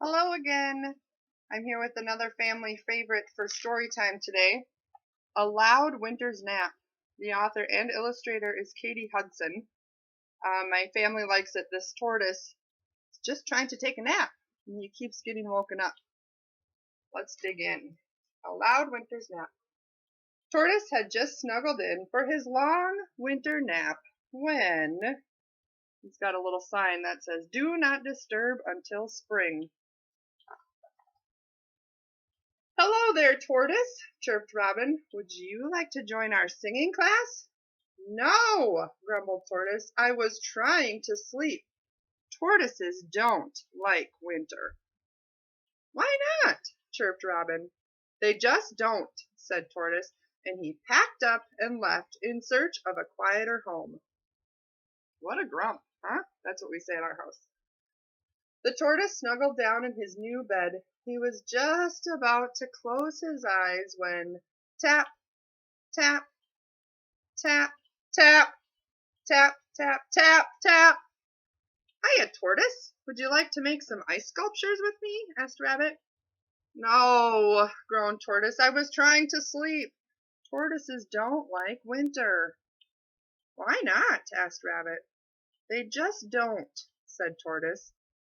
Hello again. I'm here with another family favorite for story time today, A Loud Winter's Nap. The author and illustrator is Katy Hudson. My family likes it. This tortoise is just trying to take a nap, and he keeps getting woken up. Let's dig in. A Loud Winter's Nap. Tortoise had just snuggled in for his long winter nap when he's got a little sign that says, "Do not disturb until spring." "Hello there, Tortoise," chirped Robin. "Would you like to join our singing class?" "No," grumbled Tortoise. "I was trying to sleep. Tortoises don't like winter." "Why not?" chirped Robin. "They just don't," said Tortoise, and he packed up and left in search of a quieter home. What a grump, huh? That's what we say at our house. The tortoise snuggled down in his new bed. He was just about to close his eyes when tap, tap, tap, tap, tap, tap, tap, tap. "Hiya, Tortoise. Would you like to make some ice sculptures with me?" asked Rabbit. "No," groaned Tortoise. "I was trying to sleep. Tortoises don't like winter." "Why not?" asked Rabbit. "They just don't," said Tortoise,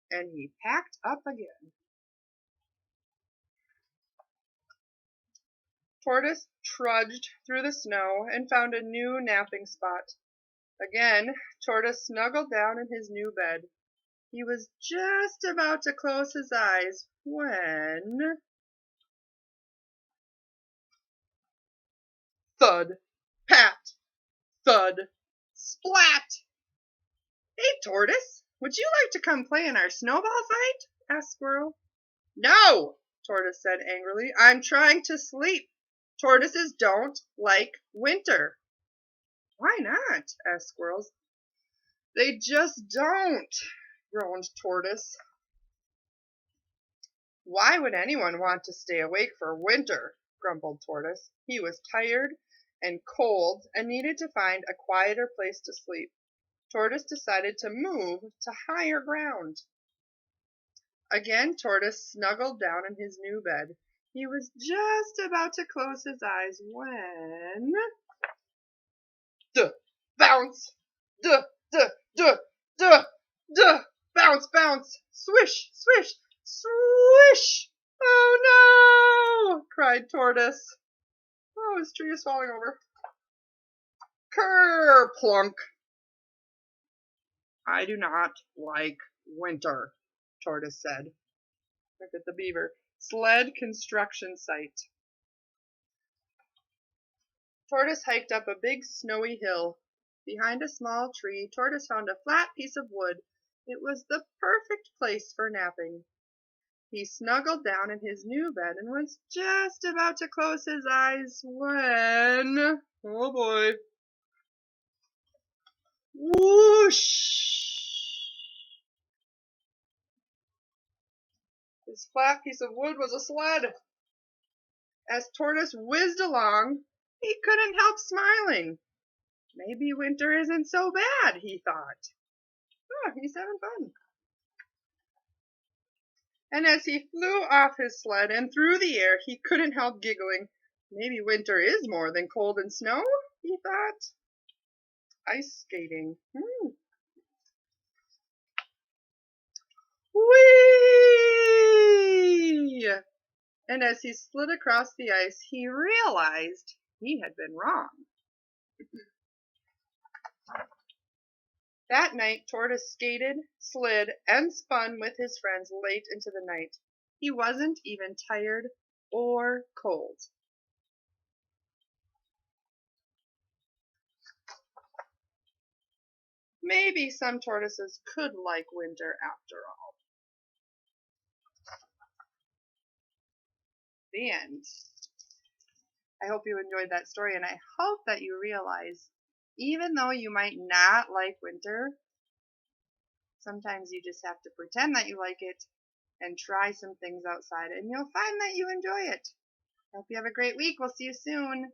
and he packed up again. Tortoise trudged through the snow and found a new napping spot. Again, Tortoise snuggled down in his new bed. He was just about to close his eyes when thud, pat, thud, splat. "Hey, Tortoise, would you like to come play in our snowball fight?" asked Squirrel. "No," Tortoise said angrily. "I'm trying to sleep. Tortoises don't like winter." "Why not?" asked Squirrel. "They just don't," groaned Tortoise. "Why would anyone want to stay awake for winter?" grumbled Tortoise. He was tired and cold and needed to find a quieter place to sleep. Tortoise decided to move to higher ground. Again Tortoise snuggled down in his new bed. He was just about to close his eyes when duh, bounce, duh, duh, duh, duh, duh, bounce, bounce, swish, swish, swish. "Oh no!" cried Tortoise. "Oh, his tree is falling over." Ker plunk. "I do not like winter," Tortoise said. Look at the beaver. Sled construction site. Tortoise hiked up a big snowy hill. Behind a small tree, Tortoise found a flat piece of wood. It was the perfect place for napping. He snuggled down in his new bed and was just about to close his eyes when, oh boy, whoosh! His flat piece of wood was a sled. As Tortoise whizzed along, he couldn't help smiling. Maybe winter isn't so bad, he thought. Oh, he's having fun. And as he flew off his sled and through the air, he couldn't help giggling. Maybe winter is more than cold and snow, he thought. Ice skating. Whee! And as he slid across the ice, he realized he had been wrong. That night Tortoise skated, slid, and spun with his friends late into the night. He wasn't even tired or cold. Maybe some tortoises could like winter after all. The end. I hope you enjoyed that story, and I hope that you realize, even though you might not like winter, sometimes you just have to pretend that you like it and try some things outside, and you'll find that you enjoy it. I hope you have a great week. We'll see you soon.